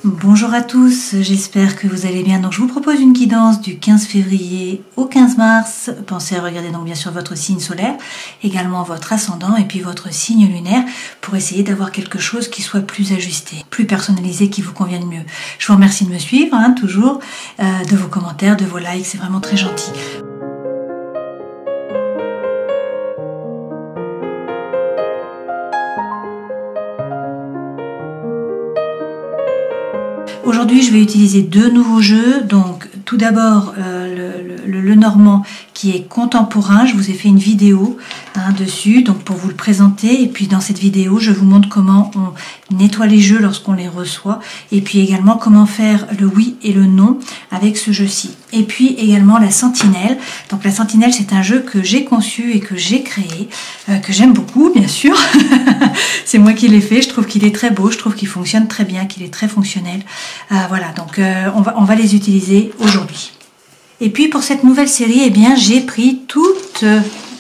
Bonjour à tous, j'espère que vous allez bien. Donc je vous propose une guidance du 15 février au 15 mars. Pensez à regarder donc bien sûr votre signe solaire, également votre ascendant et puis votre signe lunaire pour essayer d'avoir quelque chose qui soit plus ajusté, plus personnalisé, qui vous convienne mieux. Je vous remercie de me suivre, toujours, de vos commentaires, de vos likes, c'est vraiment très gentil. Aujourd'hui, je vais utiliser deux nouveaux jeux. Donc, tout d'abord, le Normand qui est contemporain. Je vous ai fait une vidéo dessus, donc pour vous le présenter. Et puis, dans cette vidéo, je vous montre comment on nettoie les jeux lorsqu'on les reçoit. Et puis également, comment faire le oui et le non avec ce jeu-ci. Et puis également la Sentinelle. Donc, la Sentinelle, c'est un jeu que j'ai conçu et que j'ai créé, que j'aime beaucoup, bien sûr. C'est moi qui l'ai fait. Je trouve qu'il est très beau. Je trouve qu'il fonctionne très bien, qu'il est très fonctionnel. Voilà, donc on va les utiliser aujourd'hui. Et puis pour cette nouvelle série, eh bien j'ai pris toutes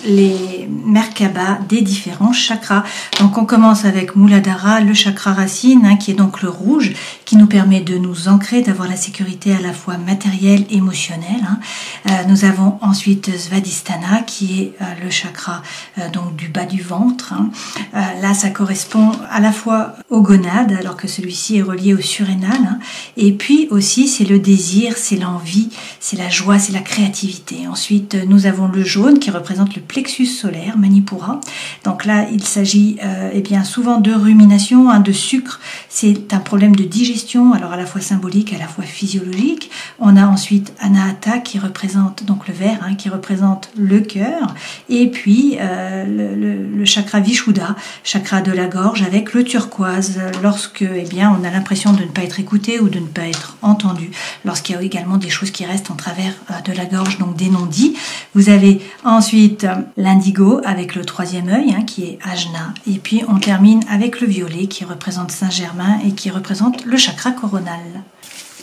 les Merkaba des différents chakras. Donc on commence avec Muladhara, le chakra racine, qui est donc le rouge, qui nous permet de nous ancrer, d'avoir la sécurité à la fois matérielle, émotionnelle. Nous avons ensuite Svadhisthana, qui est le chakra donc du bas du ventre. Là, ça correspond à la fois aux gonades, alors que celui-ci est relié au surrénal. Et puis aussi, c'est le désir, c'est l'envie, c'est la joie, c'est la créativité. Ensuite, nous avons le jaune, qui représente le plexus solaire, Manipura. Donc là, il s'agit bien souvent de rumination, de sucre. C'est un problème de digestion, alors à la fois symbolique, à la fois physiologique. On a ensuite Anahata qui représente donc le vert, qui représente le cœur, et puis le chakra Vishuddha, chakra de la gorge, avec le turquoise, lorsque on a l'impression de ne pas être écouté ou de ne pas être entendu, lorsqu'il y a également des choses qui restent en travers de la gorge, donc des non-dits. Vous avez ensuite l'indigo avec le troisième œil, qui est Ajna, et puis on termine avec le violet qui représente Saint-Germain et qui représente le chakra coronal.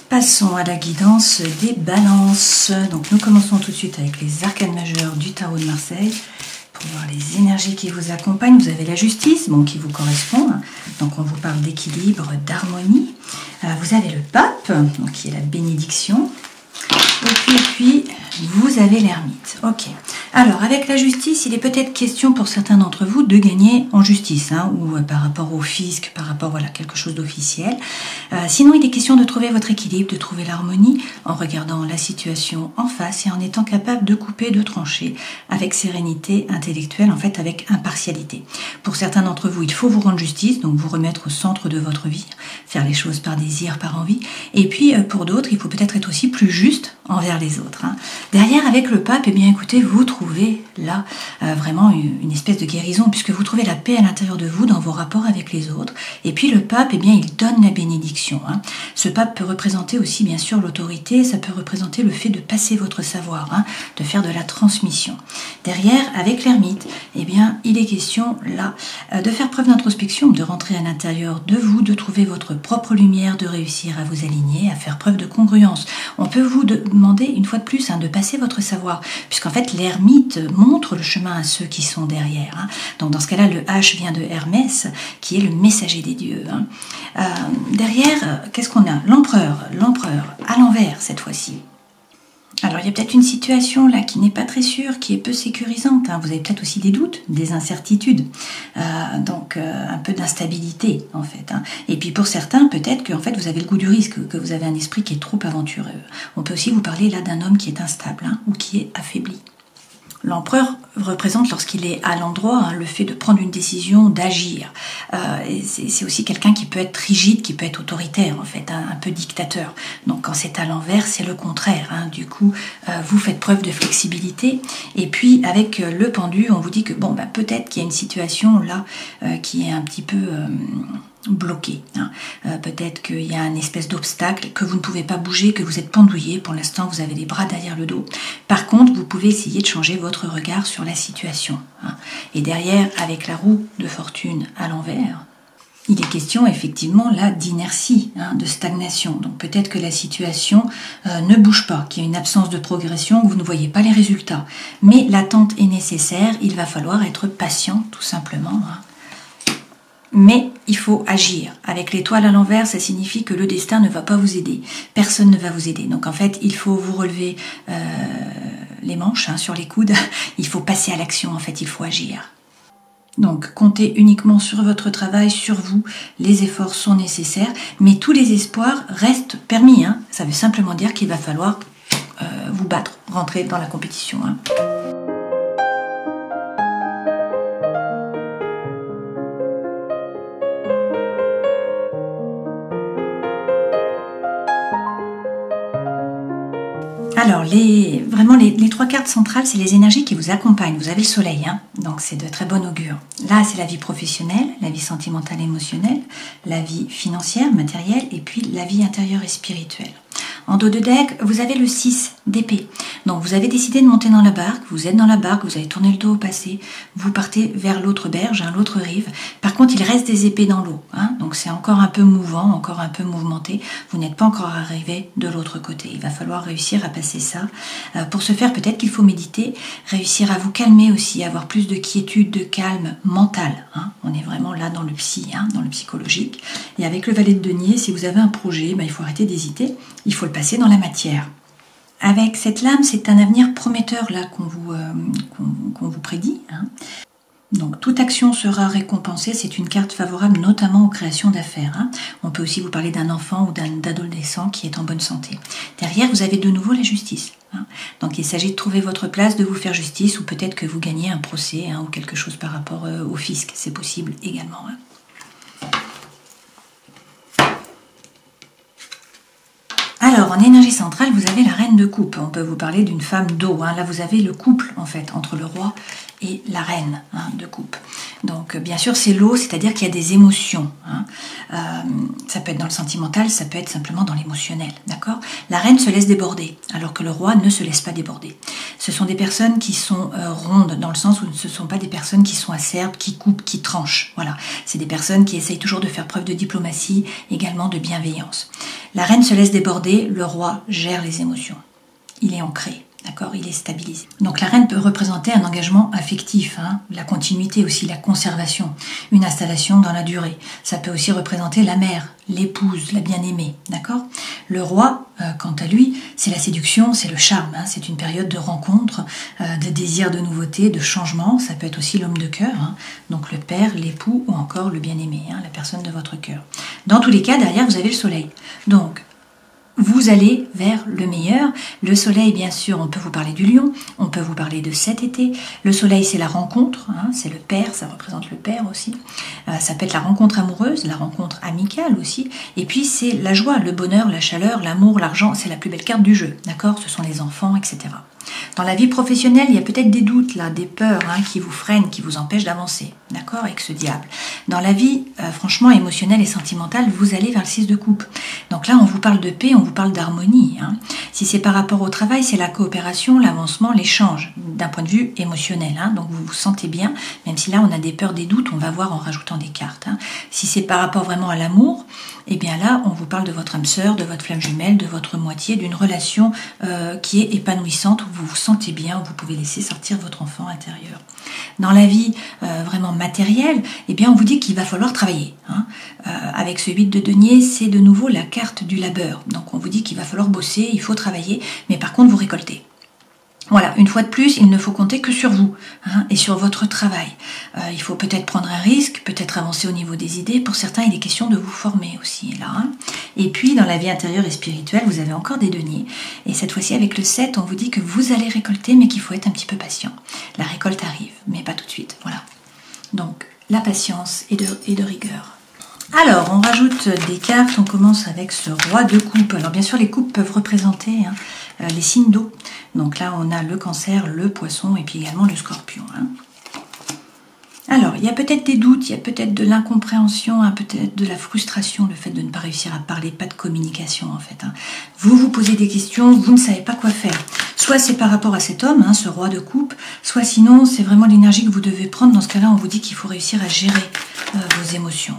Passons à la guidance des balances. Donc nous commençons tout de suite avec les arcanes majeurs du tarot de Marseille. Pour voir les énergies qui vous accompagnent, vous avez la justice, qui vous correspond. Donc on vous parle d'équilibre, d'harmonie. Vous avez le pape, donc qui est la bénédiction. Et puis vous avez l'ermite. Ok. Alors, avec la justice, il est peut-être question pour certains d'entre vous de gagner en justice, ou par rapport au fisc, par rapport à quelque chose d'officiel. Sinon, il est question de trouver votre équilibre, de trouver l'harmonie en regardant la situation en face et en étant capable de couper, de trancher avec sérénité intellectuelle, en fait avec impartialité. Pour certains d'entre vous, il faut vous rendre justice, donc vous remettre au centre de votre vie, faire les choses par désir, par envie. Et puis, pour d'autres, il faut peut-être être aussi plus juste envers les autres. Derrière, avec le pape, écoutez, vous trouvez là vraiment une espèce de guérison, puisque vous trouvez la paix à l'intérieur de vous dans vos rapports avec les autres. Et puis le pape, il donne la bénédiction. Ce pape peut représenter aussi bien sûr l'autorité, ça peut représenter le fait de passer votre savoir, de faire de la transmission. Derrière, avec l'ermite, il est question là de faire preuve d'introspection, de rentrer à l'intérieur de vous, de trouver votre propre lumière, de réussir à vous aligner, à faire preuve de congruence. On peut vous demander une fois de plus de passer votre savoir, puisqu'en fait l'ermite montre le chemin à ceux qui sont derrière. Donc dans ce cas-là, le H vient de Hermès, qui est le messager des dieux. Derrière, qu'est-ce qu'on a? L'empereur à l'envers cette fois-ci. Alors il y a peut-être une situation là qui n'est pas très sûre, qui est peu sécurisante. Vous avez peut-être aussi des doutes, des incertitudes, donc un peu d'instabilité en fait. Et puis pour certains, peut-être que en fait vous avez le goût du risque, que vous avez un esprit qui est trop aventureux. On peut aussi vous parler là d'un homme qui est instable, ou qui est affaibli. L'empereur représente, lorsqu'il est à l'endroit, le fait de prendre une décision, d'agir. C'est aussi quelqu'un qui peut être rigide, qui peut être autoritaire, en fait, un peu dictateur. Donc quand c'est à l'envers, c'est le contraire. Du coup, vous faites preuve de flexibilité. Et puis, avec le pendu, on vous dit que peut-être qu'il y a une situation là qui est un petit peu bloqué. Peut-être qu'il y a une espèce d'obstacle, que vous ne pouvez pas bouger, que vous êtes pendouillé. Pour l'instant, vous avez les bras derrière le dos. Par contre, vous pouvez essayer de changer votre regard sur la situation. Et derrière, avec la roue de fortune à l'envers, il est question effectivement là d'inertie, de stagnation. Donc peut-être que la situation ne bouge pas, qu'il y a une absence de progression, que vous ne voyez pas les résultats. Mais l'attente est nécessaire, il va falloir être patient tout simplement. Mais il faut agir. Avec l'étoile à l'envers, ça signifie que le destin ne va pas vous aider. Personne ne va vous aider. Donc en fait, il faut vous relever les manches sur les coudes. Il faut passer à l'action, en fait, il faut agir. Donc comptez uniquement sur votre travail, sur vous. Les efforts sont nécessaires, mais tous les espoirs restent permis. Ça veut simplement dire qu'il va falloir vous battre, rentrer dans la compétition. Alors, vraiment les trois cartes centrales, c'est les énergies qui vous accompagnent. Vous avez le soleil, donc c'est de très bon augure. Là, c'est la vie professionnelle, la vie sentimentale, émotionnelle, la vie financière, matérielle, et puis la vie intérieure et spirituelle. En dos de deck, vous avez le 6 d'épée. Donc vous avez décidé de monter dans la barque, vous êtes dans la barque, vous avez tourné le dos au passé, vous partez vers l'autre berge, l'autre rive. Par contre, il reste des épées dans l'eau, donc c'est encore un peu mouvant, encore un peu mouvementé. Vous n'êtes pas encore arrivé de l'autre côté. Il va falloir réussir à passer ça. Pour ce faire, peut-être qu'il faut méditer, réussir à vous calmer aussi, avoir plus de quiétude, de calme mental. On est vraiment là dans le psy, dans le psychologique. Et avec le valet de denier, si vous avez un projet, il faut arrêter d'hésiter, il faut le passer dans la matière. Avec cette lame, c'est un avenir prometteur là qu'on vous prédit. Donc toute action sera récompensée, c'est une carte favorable notamment aux créations d'affaires. On peut aussi vous parler d'un enfant ou d'un adolescent qui est en bonne santé. Derrière, vous avez de nouveau la justice. Donc il s'agit de trouver votre place, de vous faire justice, ou peut-être que vous gagnez un procès ou quelque chose par rapport au fisc, c'est possible également. Alors, en énergie centrale, vous avez la reine de coupe. On peut vous parler d'une femme d'eau. Là, vous avez le couple, en fait, entre le roi et la reine de coupe. Donc, bien sûr, c'est l'eau, c'est-à-dire qu'il y a des émotions. Ça peut être dans le sentimental, ça peut être simplement dans l'émotionnel, d'accord ? La reine se laisse déborder, alors que le roi ne se laisse pas déborder. Ce sont des personnes qui sont rondes, dans le sens où ce ne sont pas des personnes qui sont acerbes, qui coupent, qui tranchent. Voilà, c'est des personnes qui essayent toujours de faire preuve de diplomatie, également de bienveillance. La reine se laisse déborder, le roi gère les émotions. Il est ancré, d'accord ? Il est stabilisé. Donc la reine peut représenter un engagement affectif, la continuité aussi, la conservation, une installation dans la durée. Ça peut aussi représenter la mère, l'épouse, la bien-aimée, d'accord ? Le roi, quant à lui, c'est la séduction, c'est le charme, c'est une période de rencontre, de désir de nouveauté, de changement. Ça peut être aussi l'homme de cœur, donc le père, l'époux ou encore le bien-aimé, la personne de votre cœur. Dans tous les cas, derrière, vous avez le soleil. Donc, vous allez vers le meilleur. Le soleil, bien sûr, on peut vous parler du lion, on peut vous parler de cet été. Le soleil, c'est la rencontre, c'est le père, ça représente le père aussi. Ça peut être la rencontre amoureuse, la rencontre amicale aussi. Et puis, c'est la joie, le bonheur, la chaleur, l'amour, l'argent, c'est la plus belle carte du jeu, d'accord ? Ce sont les enfants, etc. Dans la vie professionnelle, il y a peut-être des doutes, là, des peurs qui vous freinent, qui vous empêchent d'avancer, d'accord, avec ce diable. Dans la vie, franchement, émotionnelle et sentimentale, vous allez vers le 6 de coupe. Donc là, on vous parle de paix, on vous parle d'harmonie. Si c'est par rapport au travail, c'est la coopération, l'avancement, l'échange, d'un point de vue émotionnel. Donc vous vous sentez bien, même si là, on a des peurs, des doutes, on va voir en rajoutant des cartes. Si c'est par rapport vraiment à l'amour, eh bien là, on vous parle de votre âme sœur, de votre flamme jumelle, de votre moitié, d'une relation qui est épanouissante, où vous vous sentez bien, où vous pouvez laisser sortir votre enfant intérieur. Dans la vie vraiment matérielle, eh bien on vous dit qu'il va falloir travailler. Avec ce 8 de denier, c'est de nouveau la carte du labeur. Donc on vous dit qu'il va falloir bosser, il faut travailler, mais par contre vous récoltez. Voilà, une fois de plus, il ne faut compter que sur vous et sur votre travail. Il faut peut-être prendre un risque, peut-être avancer au niveau des idées. Pour certains, il est question de vous former aussi là. Et puis, dans la vie intérieure et spirituelle, vous avez encore des deniers. Et cette fois-ci, avec le 7, on vous dit que vous allez récolter, mais qu'il faut être un petit peu patient. La récolte arrive, mais pas tout de suite. Voilà. Donc, la patience et de rigueur. Alors, on rajoute des cartes. On commence avec ce roi de coupe. Alors, bien sûr, les coupes peuvent représenter les signes d'eau. Donc là, on a le cancer, le poisson et puis également le scorpion. Alors, il y a peut-être des doutes, il y a peut-être de l'incompréhension, peut-être de la frustration, le fait de ne pas réussir à parler, pas de communication en fait. Vous vous posez des questions, vous ne savez pas quoi faire. Soit c'est par rapport à cet homme, ce roi de coupe, soit sinon c'est vraiment l'énergie que vous devez prendre. Dans ce cas-là, on vous dit qu'il faut réussir à gérer vos émotions.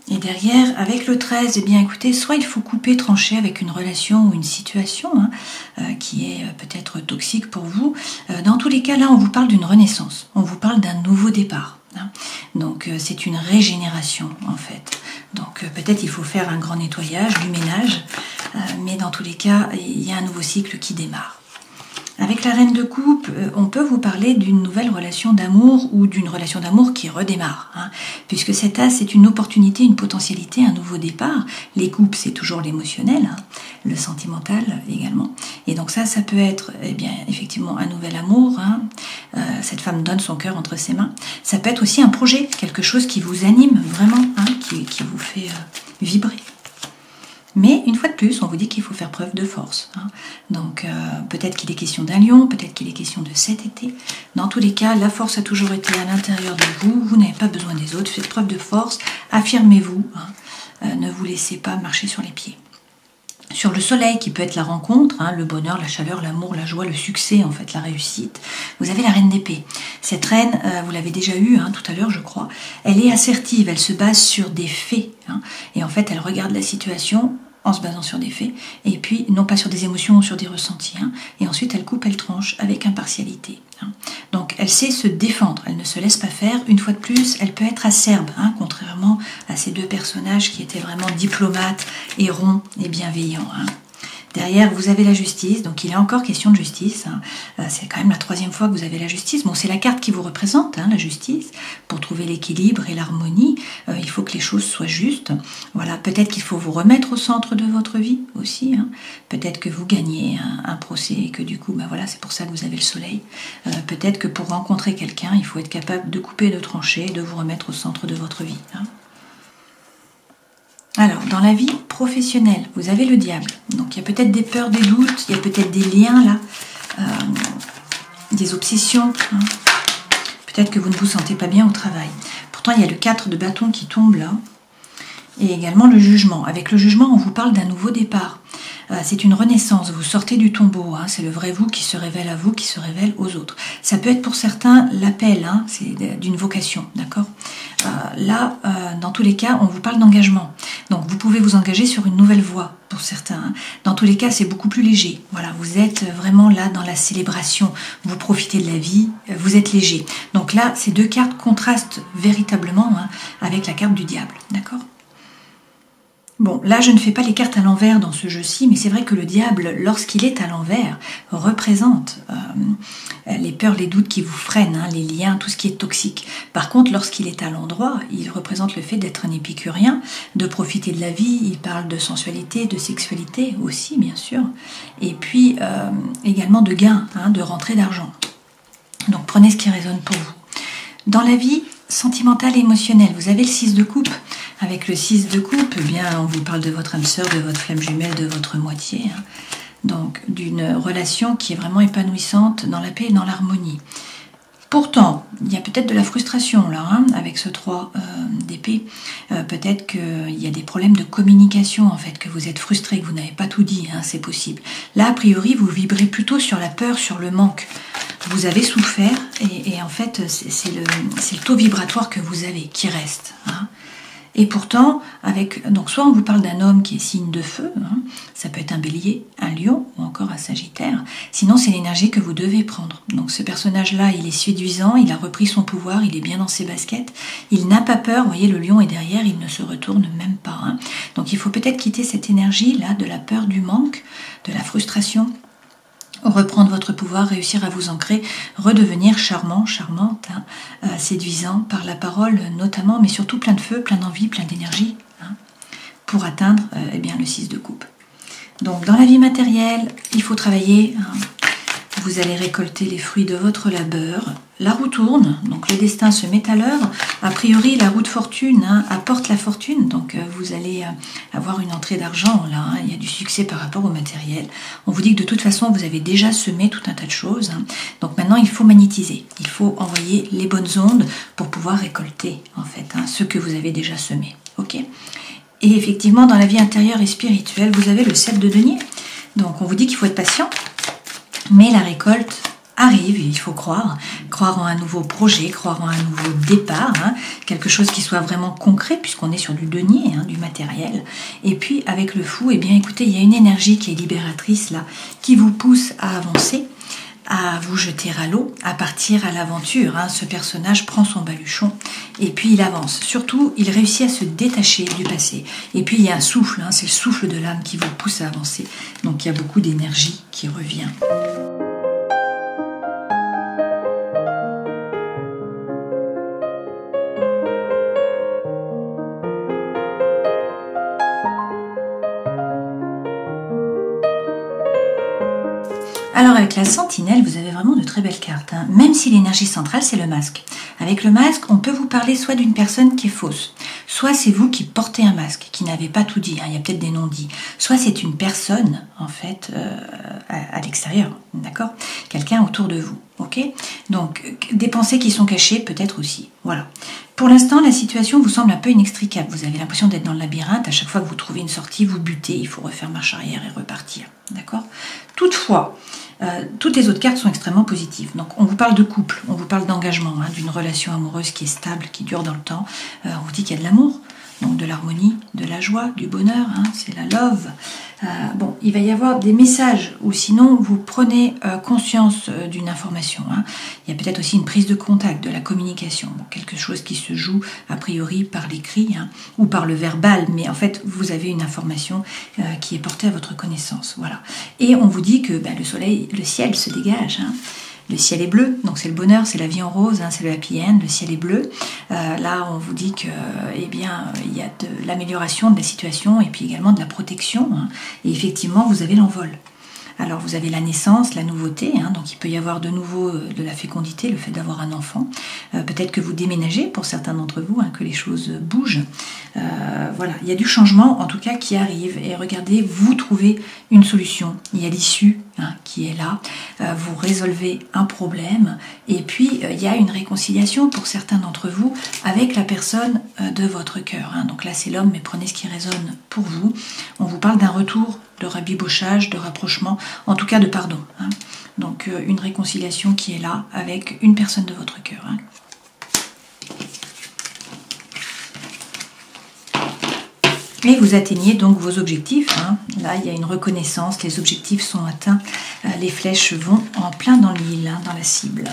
Et derrière, avec le 13, eh bien écoutez, soit il faut couper, trancher avec une relation ou une situation qui est peut-être toxique pour vous. Dans tous les cas, là, on vous parle d'une renaissance. On vous parle d'un nouveau départ. hein. Donc c'est une régénération en fait. Donc peut-être il faut faire un grand nettoyage, du ménage, mais dans tous les cas, il y a un nouveau cycle qui démarre. Avec la reine de coupe, on peut vous parler d'une nouvelle relation d'amour ou d'une relation d'amour qui redémarre, hein, puisque cet as, c'est une opportunité, une potentialité, un nouveau départ. Les coupes, c'est toujours l'émotionnel, hein, le sentimental également. Et donc ça peut être, eh bien, effectivement, un nouvel amour. Hein. Cette femme donne son cœur entre ses mains. Ça peut être aussi un projet, quelque chose qui vous anime vraiment, hein, qui vous fait vibrer. Mais une fois de plus, on vous dit qu'il faut faire preuve de force. Hein. Donc peut-être qu'il est question d'un lion, peut-être qu'il est question de cet été. Dans tous les cas, la force a toujours été à l'intérieur de vous. Vous n'avez pas besoin des autres. Faites preuve de force. Affirmez-vous. Hein. Ne vous laissez pas marcher sur les pieds. Sur le soleil, qui peut être la rencontre, hein, le bonheur, la chaleur, l'amour, la joie, le succès, en fait, la réussite, vous avez la reine d'épée. Cette reine, vous l'avez déjà eue hein, tout à l'heure, je crois, elle est assertive, elle se base sur des faits. Hein, et en fait, elle regarde la situation en se basant sur des faits, et puis non pas sur des émotions ou sur des ressentis. Hein, et ensuite, elle coupe, elle tranche avec impartialité. Hein. Donc, elle sait se défendre, elle ne se laisse pas faire. Une fois de plus, elle peut être acerbe, hein, contrairement à ces deux personnages qui étaient vraiment diplomates et ronds et bienveillants. Hein. Derrière, vous avez la justice, donc il est encore question de justice. Hein. C'est quand même la 3e fois que vous avez la justice. Bon, c'est la carte qui vous représente, hein, la justice. Pour trouver l'équilibre et l'harmonie, il faut que les choses soient justes. Voilà, peut-être qu'il faut vous remettre au centre de votre vie aussi. Hein. Peut-être que vous gagnez un procès et que du coup, ben voilà, c'est pour ça que vous avez le soleil. Peut-être que pour rencontrer quelqu'un, il faut être capable de couper, de trancher, de vous remettre au centre de votre vie. Hein. Alors, dans la vie professionnelle, vous avez le diable. Donc, il y a peut-être des peurs, des doutes, il y a peut-être des liens là, des obsessions. Hein. Peut-être que vous ne vous sentez pas bien au travail. Pourtant, il y a le 4 de bâton qui tombe là. Et également le jugement. Avec le jugement, on vous parle d'un nouveau départ. C'est une renaissance, vous sortez du tombeau, hein, c'est le vrai vous qui se révèle à vous, qui se révèle aux autres. Ça peut être pour certains l'appel, hein, c'est d'une vocation, d'accord. Là, dans tous les cas, on vous parle d'engagement. Donc vous pouvez vous engager sur une nouvelle voie pour certains. Hein. Dans tous les cas, c'est beaucoup plus léger. Voilà, vous êtes vraiment là dans la célébration, vous profitez de la vie, vous êtes léger. Donc là, ces deux cartes contrastent véritablement hein, avec la carte du diable, d'accord. Bon, là, je ne fais pas les cartes à l'envers dans ce jeu-ci, mais c'est vrai que le diable, lorsqu'il est à l'envers, représente les peurs, les doutes qui vous freinent, hein, les liens, tout ce qui est toxique. Par contre, lorsqu'il est à l'endroit, il représente le fait d'être un épicurien, de profiter de la vie, il parle de sensualité, de sexualité aussi, bien sûr, et puis également de gain, hein, de rentrée d'argent. Donc, prenez ce qui résonne pour vous. Dans la vie sentimentale et émotionnelle, vous avez le 6 de coupe. Avec le 6 de coupe, eh bien, on vous parle de votre âme sœur, de votre flamme jumelle, de votre moitié. Hein. Donc, d'une relation qui est vraiment épanouissante dans la paix et dans l'harmonie. Pourtant, il y a peut-être de la frustration là, hein, avec ce 3 d'épée. Peut-être qu'il y a des problèmes de communication, en fait, que vous êtes frustré, que vous n'avez pas tout dit, hein, c'est possible. Là, a priori, vous vibrez plutôt sur la peur, sur le manque. Vous avez souffert et en fait, c'est le taux vibratoire que vous avez qui reste. Hein. Et pourtant, donc soit on vous parle d'un homme qui est signe de feu, hein, ça peut être un bélier, un lion ou encore un sagittaire, sinon c'est l'énergie que vous devez prendre. Donc ce personnage-là, il est séduisant, il a repris son pouvoir, il est bien dans ses baskets, il n'a pas peur, vous voyez le lion est derrière, il ne se retourne même pas. Hein. Donc il faut peut-être quitter cette énergie-là de la peur du manque, de la frustration, reprendre votre pouvoir, réussir à vous ancrer, redevenir charmant, charmante, hein, séduisant par la parole notamment, mais surtout plein de feu, plein d'envie, plein d'énergie, hein, pour atteindre eh bien, le 6 de coupe. Donc dans la vie matérielle, il faut travailler, hein, vous allez récolter les fruits de votre labeur, la roue tourne, donc le destin se met à l'œuvre, a priori la roue de fortune hein, apporte la fortune, donc vous allez avoir une entrée d'argent, là, hein, il y a du succès par rapport au matériel. On vous dit que de toute façon vous avez déjà semé tout un tas de choses, hein. Donc maintenant il faut magnétiser, il faut envoyer les bonnes ondes pour pouvoir récolter en fait hein, ce que vous avez déjà semé, ok. Et effectivement dans la vie intérieure et spirituelle vous avez le 7 de denier, donc on vous dit qu'il faut être patient, mais la récolte arrive, il faut croire en un nouveau projet, croire en un nouveau départ, hein, quelque chose qui soit vraiment concret puisqu'on est sur du denier, hein, du matériel. Et puis avec le fou, eh bien écoutez, il y a une énergie qui est libératrice là, qui vous pousse à avancer. à vous jeter à l'eau, à partir à l'aventure. Hein. Ce personnage prend son baluchon et puis il avance. Surtout, il réussit à se détacher du passé. Et puis il y a un souffle, hein, c'est le souffle de l'âme qui vous pousse à avancer. Donc il y a beaucoup d'énergie qui revient. Alors avec la sentinelle, vous avez vraiment de très belles cartes, hein. Même si l'énergie centrale, c'est le masque. Avec le masque, on peut vous parler soit d'une personne qui est fausse, soit c'est vous qui portez un masque, qui n'avez pas tout dit, hein. Il y a peut-être des non-dits. Soit c'est une personne, en fait, à l'extérieur, d'accord? Quelqu'un autour de vous, ok? Donc, des pensées qui sont cachées, peut-être aussi, voilà. Pour l'instant, la situation vous semble un peu inextricable. Vous avez l'impression d'être dans le labyrinthe. À chaque fois que vous trouvez une sortie, vous butez. Il faut refaire marche arrière et repartir. D'accord ? Toutefois, toutes les autres cartes sont extrêmement positives. Donc, on vous parle de couple, on vous parle d'engagement, hein, d'une relation amoureuse qui est stable, qui dure dans le temps. On vous dit qu'il y a de l'amour, donc de l'harmonie, de la joie, du bonheur. Hein, c'est la love. Bon, il va y avoir des messages ou sinon vous prenez conscience d'une information. Hein. Il y a peut-être aussi une prise de contact, de la communication, bon, quelque chose qui se joue a priori par l'écrit, hein, ou par le verbal, mais en fait vous avez une information qui est portée à votre connaissance. Voilà. Et on vous dit que le ciel se dégage. Hein. Le ciel est bleu, donc c'est le bonheur, c'est la vie en rose, hein, c'est le happy end, le ciel est bleu. Là, on vous dit que, il y a de l'amélioration de la situation et puis également de la protection. Hein, et effectivement, vous avez l'envol. Alors, vous avez la naissance, la nouveauté, hein, donc il peut y avoir de nouveau de la fécondité, le fait d'avoir un enfant. Peut-être que vous déménagez pour certains d'entre vous, hein, que les choses bougent. Voilà, il y a du changement en tout cas qui arrive. Et regardez, vous trouvez une solution. Il y a l'issue qui est là. Vous résolvez un problème. Et puis, il y a une réconciliation pour certains d'entre vous avec la personne de votre cœur. Hein. Donc là, c'est l'homme, mais prenez ce qui résonne pour vous. On vous parle d'un retour, de rabibochage, de rapprochement, en tout cas de pardon. Hein. Donc, une réconciliation qui est là avec une personne de votre cœur. Hein. Et vous atteignez donc vos objectifs. Hein. Là, il y a une reconnaissance, les objectifs sont atteints, les flèches vont en plein dans l'île, hein, dans la cible.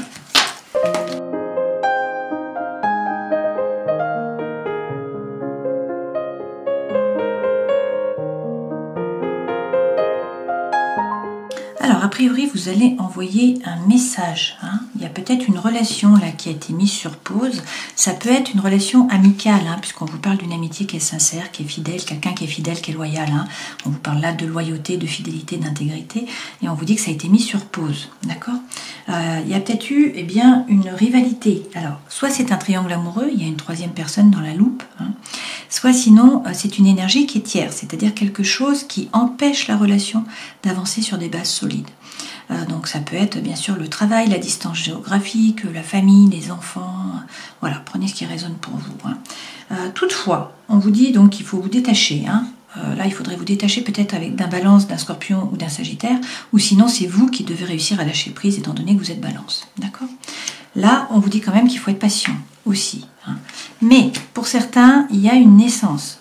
Alors, a priori, vous allez envoyer un message. Hein. Il y a peut-être une relation là qui a été mise sur pause. Ça peut être une relation amicale, hein, puisqu'on vous parle d'une amitié qui est sincère, qui est fidèle, quelqu'un qui est fidèle, qui est loyal. Hein. On vous parle là de loyauté, de fidélité, d'intégrité, et on vous dit que ça a été mis sur pause. D'accord ? Il y a peut-être eu une rivalité. Alors, soit c'est un triangle amoureux, il y a une troisième personne dans la loupe, hein, soit sinon c'est une énergie qui est tierce, c'est-à-dire quelque chose qui empêche la relation d'avancer sur des bases solides. Donc ça peut être bien sûr le travail, la distance géographique, la famille, les enfants. Voilà, prenez ce qui résonne pour vous. Hein. Toutefois, on vous dit donc qu'il faut vous détacher. Hein. Là, il faudrait vous détacher peut-être d'un balance, d'un scorpion ou d'un sagittaire, ou sinon c'est vous qui devez réussir à lâcher prise étant donné que vous êtes balance. D'accord ? Là, on vous dit quand même qu'il faut être patient aussi. Hein. Mais pour certains, il y a une naissance.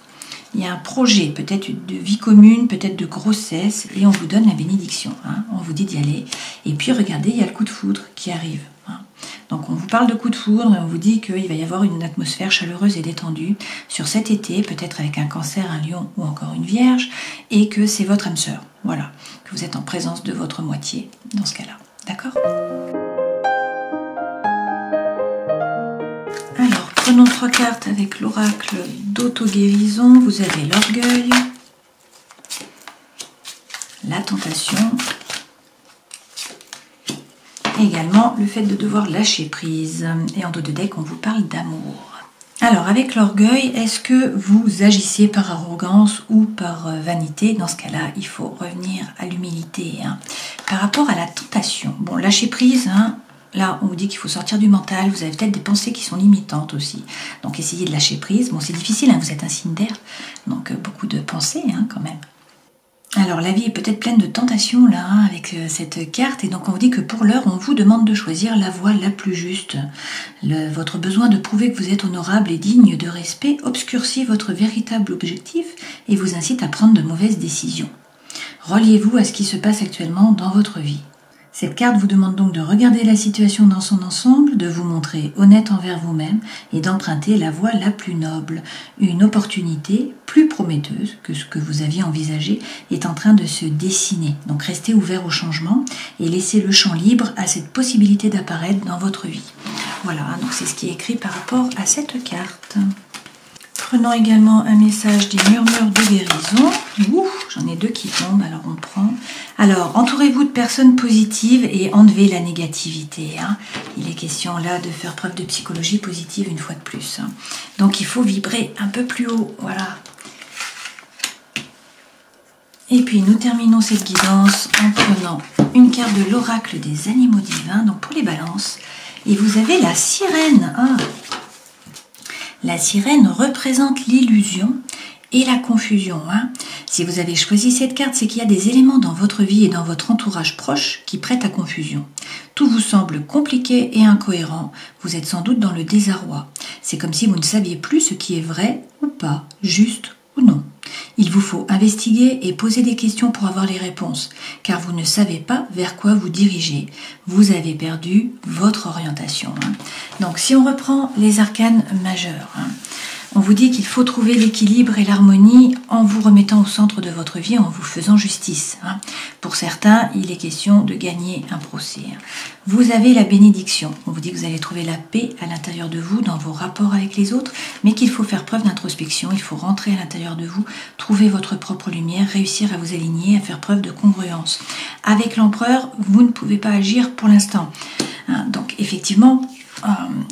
Il y a un projet, peut-être de vie commune, peut-être de grossesse, et on vous donne la bénédiction. Hein. On vous dit d'y aller. Et puis regardez, il y a le coup de foudre qui arrive. Hein. Donc on vous parle de coup de foudre et on vous dit qu'il va y avoir une atmosphère chaleureuse et détendue sur cet été, peut-être avec un cancer, un lion ou encore une vierge, et que c'est votre âme sœur. Voilà, que vous êtes en présence de votre moitié dans ce cas-là. D'accord ? Alors, prenons 3 cartes avec l'oracle d'auto-guérison. Vous avez l'orgueil, la tentation, et également le fait de devoir lâcher prise. Et en dos de deck, on vous parle d'amour. Alors, avec l'orgueil, est-ce que vous agissez par arrogance ou par vanité? Dans ce cas-là, il faut revenir à l'humilité. Hein. Par rapport à la tentation, bon, lâcher prise, hein, là, on vous dit qu'il faut sortir du mental. Vous avez peut-être des pensées qui sont limitantes aussi. Donc, essayez de lâcher prise. Bon, c'est difficile, hein, vous êtes un signe d'air. Donc, beaucoup de pensées, hein, quand même. Alors, la vie est peut-être pleine de tentations, là, hein, avec cette carte. Et donc, on vous dit que pour l'heure, on vous demande de choisir la voie la plus juste. Votre besoin de prouver que vous êtes honorable et digne de respect obscurcit votre véritable objectif et vous incite à prendre de mauvaises décisions. Reliez-vous à ce qui se passe actuellement dans votre vie. Cette carte vous demande donc de regarder la situation dans son ensemble, de vous montrer honnête envers vous-même et d'emprunter la voie la plus noble. Une opportunité plus prometteuse que ce que vous aviez envisagé est en train de se dessiner. Donc restez ouvert au changement et laissez le champ libre à cette possibilité d'apparaître dans votre vie. Voilà, donc c'est ce qui est écrit par rapport à cette carte. Prenons également un message des murmures de guérison. Ouh, j'en ai 2 qui tombent, alors on prend. Alors, entourez-vous de personnes positives et enlevez la négativité. Il est question là de faire preuve de psychologie positive une fois de plus. Donc, il faut vibrer un peu plus haut. Voilà. Et puis, nous terminons cette guidance en prenant une carte de l'oracle des animaux divins, donc pour les balances. Et vous avez la sirène. La sirène représente l'illusion et la confusion. Si vous avez choisi cette carte, c'est qu'il y a des éléments dans votre vie et dans votre entourage proche qui prêtent à confusion. Tout vous semble compliqué et incohérent. Vous êtes sans doute dans le désarroi. C'est comme si vous ne saviez plus ce qui est vrai ou pas, juste ou non. Il vous faut investiguer et poser des questions pour avoir les réponses, car vous ne savez pas vers quoi vous dirigez. Vous avez perdu votre orientation. Donc si on reprend les arcanes majeurs, on vous dit qu'il faut trouver l'équilibre et l'harmonie en vous remettant au centre de votre vie, en vous faisant justice. Pour certains, il est question de gagner un procès. Vous avez la bénédiction. On vous dit que vous allez trouver la paix à l'intérieur de vous, dans vos rapports avec les autres, mais qu'il faut faire preuve d'introspection, il faut rentrer à l'intérieur de vous, trouver votre propre lumière, réussir à vous aligner, à faire preuve de congruence. Avec l'empereur, vous ne pouvez pas agir pour l'instant. Donc effectivement,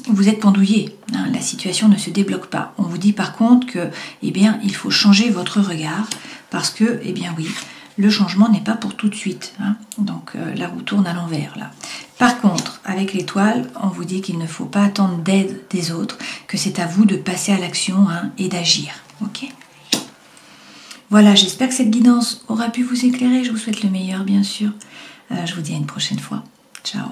vous êtes pendouillé, la situation ne se débloque pas. On vous dit par contre que, il faut changer votre regard parce que, oui, le changement n'est pas pour tout de suite. Donc la roue tourne à l'envers là. Par contre, avec l'étoile, on vous dit qu'il ne faut pas attendre d'aide des autres, que c'est à vous de passer à l'action et d'agir. Ok ? Voilà, j'espère que cette guidance aura pu vous éclairer. Je vous souhaite le meilleur, bien sûr. Je vous dis à une prochaine fois. Ciao.